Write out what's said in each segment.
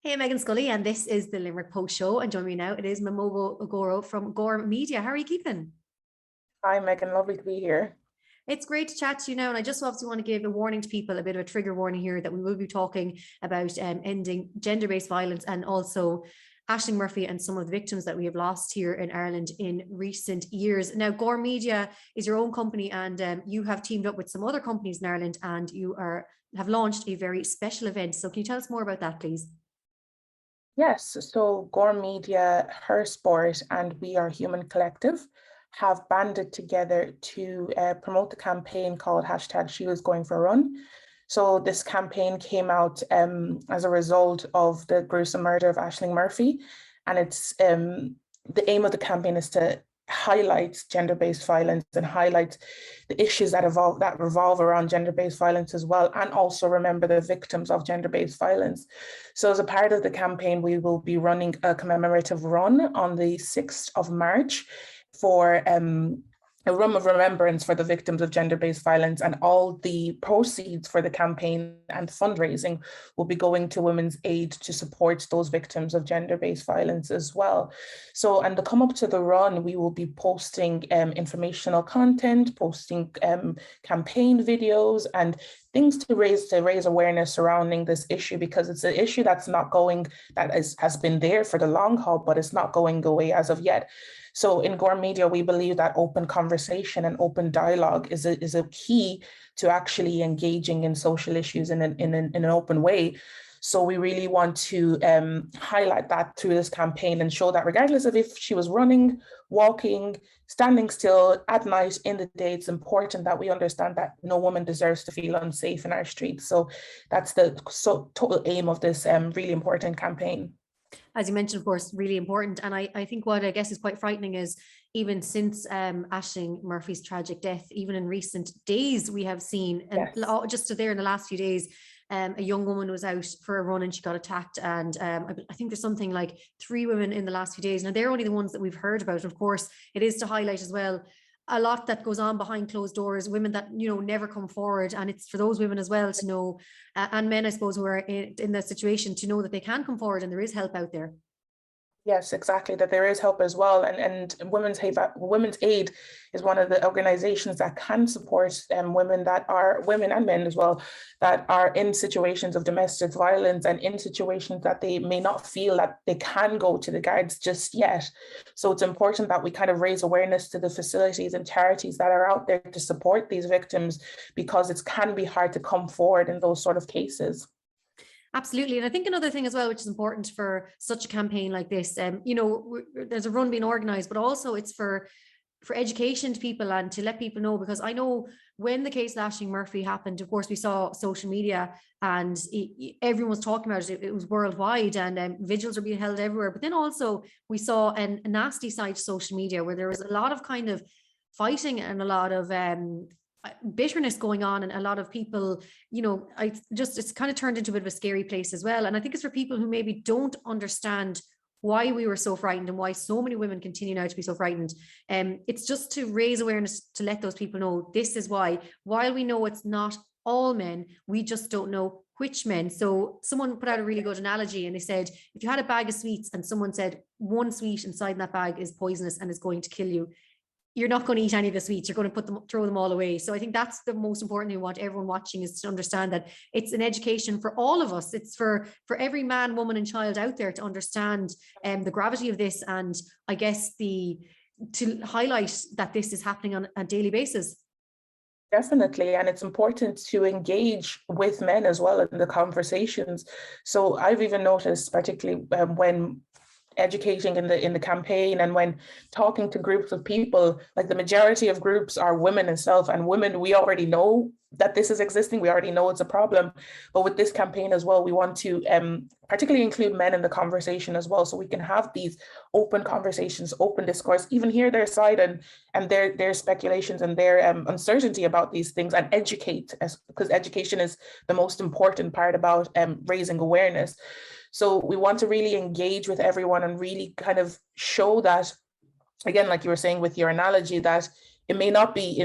Hey, Megan Scully, and this is the Limerick Post Show. And joining me now, it is Mamobo Ogoro from Gore Media. How are you keeping? Hi, Megan. Lovely to be here. It's great to chat to you now. And I just obviously want to give a warning to people, a bit of a trigger warning here that we will be talking about ending gender based violence and also Ashling Murphy and some of the victims that we have lost here in Ireland in recent years. Now, Gore Media is your own company, and you have teamed up with some other companies in Ireland, and have launched a very special event. So, can you tell us more about that, please? Yes, so Gore Media, Hairsport, and We Are Human Collective have banded together to promote the campaign called hashtag She Was Going for a Run. So this campaign came out as a result of the gruesome murder of Ashling Murphy, and it's the aim of the campaign is to highlight gender-based violence and highlight the issues that revolve around gender-based violence as well, and also remember the victims of gender-based violence. So as a part of the campaign, we will be running a commemorative run on the 6th of March for a room of remembrance for the victims of gender-based violence, and all the proceeds for the campaign and fundraising will be going to Women's Aid to support those victims of gender-based violence as well. So, and to come up to the run, we will be posting informational content, posting campaign videos, and things to raise awareness surrounding this issue, because it's an issue that's not going, has been there for the long haul, but it's not going away as of yet. So in Gore Media, we believe that open conversation and open dialogue is a key to actually engaging in social issues in an open way. So we really want to highlight that through this campaign and show that regardless of if she was running, walking, standing still at night, in the day, it's important that we understand that no woman deserves to feel unsafe in our streets. So that's the total aim of this really important campaign. As you mentioned, of course, really important. And I think what I guess is quite frightening is even since Ashling Murphy's tragic death, even in recent days, we have seen, and Yes. just there in the last few days, a young woman was out for a run and she got attacked. And I think there's something like 3 women in the last few days. Now, they're only the ones that we've heard about. Of course, it is to highlight as well a lot that goes on behind closed doors, women that never come forward, and it's for those women as well to know, and men I suppose who are in that situation, to know that they can come forward and there is help out there. Yes, exactly, that there is help as well. And Women's Aid is one of the organizations that can support women and men as well, that are in situations of domestic violence and in situations that they may not feel that they can go to the guards just yet. So it's important that we kind of raise awareness to the facilities and charities that are out there to support these victims, because it can be hard to come forward in those sort of cases. Absolutely. And I think another thing as well, which is important for such a campaign like this, there's a run being organized, but also it's for education to people and to let people know, because I know when the case of Ashling Murphy happened, of course, we saw social media and everyone was talking about it. It was worldwide, and vigils are being held everywhere. But then also we saw a nasty side to social media where there was a lot of kind of fighting and a lot of bitterness going on, and a lot of people, it's kind of turned into a bit of a scary place as well. And I think it's for people who maybe don't understand why we were so frightened and why so many women continue now to be so frightened. It's just to raise awareness, to let those people know this is why, while we know it's not all men, we just don't know which men. So someone put out a really good analogy, and they said, if you had a bag of sweets and someone said one sweet inside that bag is poisonous and is going to kill you, you're not going to eat any of the sweets. You're going to throw them all away. So I think that's the most important thing we want everyone watching, is to understand that it's an education for all of us. It's for every man, woman, and child out there to understand the gravity of this, and I guess to highlight that this is happening on a daily basis. Definitely. And it's important to engage with men as well in the conversations. So I've even noticed, particularly when educating in the campaign and when talking to groups of people, like the majority of groups are women itself, and women, we already know that this is existing, we already know it's a problem. But with this campaign as well, we want to particularly include men in the conversation as well, so we can have these open conversations, open discourse, even hear their side and their speculations and their uncertainty about these things, and educate, because education is the most important part about raising awareness. So we want to really engage with everyone and really kind of show that, again, like you were saying with your analogy, that it may not be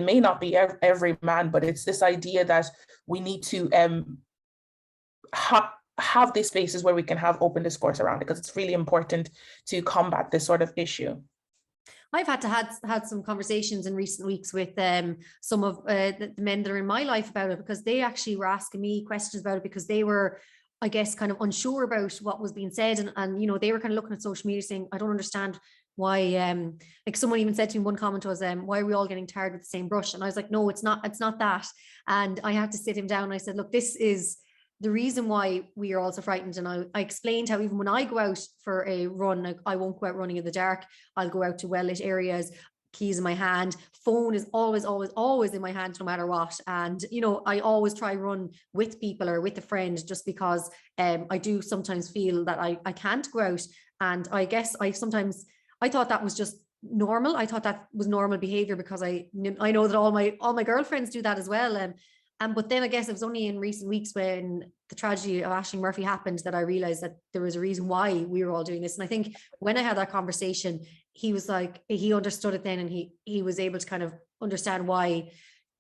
every man, but it's this idea that we need to have these spaces where we can have open discourse around it, because it's really important to combat this sort of issue. I've had some conversations in recent weeks with some of the men that are in my life about it, because they actually were asking me questions about it, because they were, I guess, kind of unsure about what was being said, and you know, they were kind of looking at social media saying, I don't understand why, like someone even said to me, one comment was, why are we all getting tarred with the same brush? And I was like, no, it's not that. And I had to sit him down and I said, look, this is the reason why we are also frightened. And I explained how even when I go out for a run, I won't go out running in the dark. I'll go out to well-lit areas, keys in my hand, phone is always in my hand no matter what. And you know, I always try run with people or with a friend, just because I do sometimes feel that I can't go out. And I guess I thought that was just normal. I thought that was normal behavior, because I know that all my girlfriends do that as well. But then I guess it was only in recent weeks, when the tragedy of Ashling Murphy happened, that I realized that there was a reason why we were all doing this. And I think when I had that conversation, he was like, he understood it then, and he was able to kind of understand why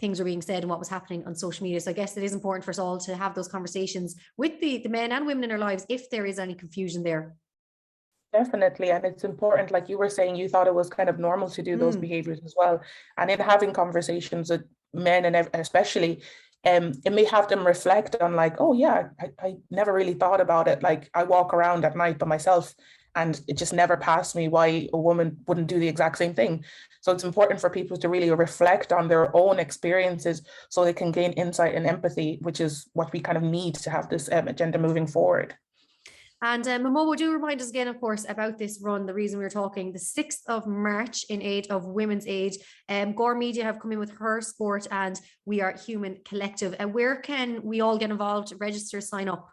things were being said and what was happening on social media. So I guess it is important for us all to have those conversations with the men and women in our lives if there is any confusion there. Definitely. And it's important, like you were saying, you thought it was kind of normal to do those behaviors as well. And in having conversations with men, and especially, it may have them reflect on like, oh yeah, I never really thought about it. Like I walk around at night by myself and it just never passed me why a woman wouldn't do the exact same thing. So it's important for people to really reflect on their own experiences so they can gain insight and empathy, which is what we kind of need to have this agenda moving forward. And Mamobo, do remind us again, of course, about this run, the reason we were talking, the 6th of March in aid of Women's Aid. Gore Media have come in with Hairsport and We Are Human Collective. Where can we all get involved, register, sign up?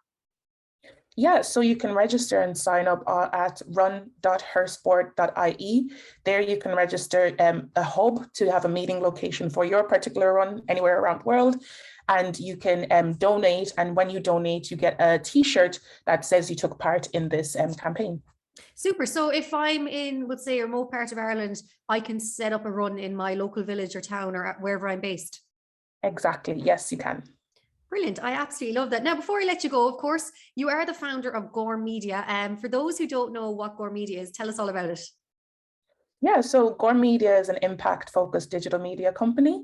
Yeah, so you can register and sign up at run.hairsport.ie. There you can register a hub to have a meeting location for your particular run anywhere around the world. And you can donate. And when you donate, you get a t-shirt that says you took part in this campaign. Super. So if I'm in, let's say, a remote part of Ireland, I can set up a run in my local village or town or wherever I'm based. Exactly. Yes, you can. Brilliant. I absolutely love that. Now, before I let you go, of course, you are the founder of Gore Media. For those who don't know what Gore Media is, tell us all about it. Yeah, so Gore Media is an impact-focused digital media company.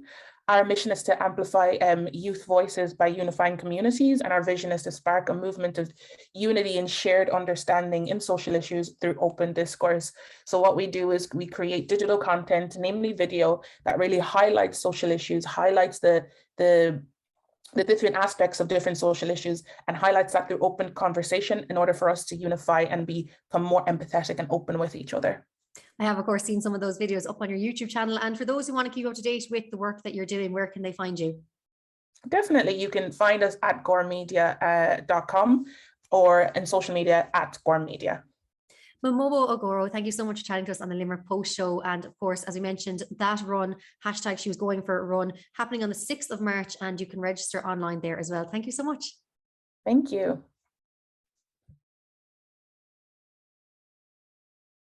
Our mission is to amplify youth voices by unifying communities, and our vision is to spark a movement of unity and shared understanding in social issues through open discourse. So what we do is we create digital content, namely video, that really highlights social issues, highlights the different aspects of different social issues, and highlights that through open conversation in order for us to unify and become more empathetic and open with each other. I have, of course, seen some of those videos up on your YouTube channel. And for those who want to keep up to date with the work that you're doing, where can they find you? Definitely. You can find us at goremedia.com or in social media at Gorm Media. Mamobo Ogoro, thank you so much for chatting to us on the Limerick Post Show. And of course, as we mentioned, that run, hashtag she was going for a run, happening on the 6th of March, and you can register online there as well. Thank you so much. Thank you.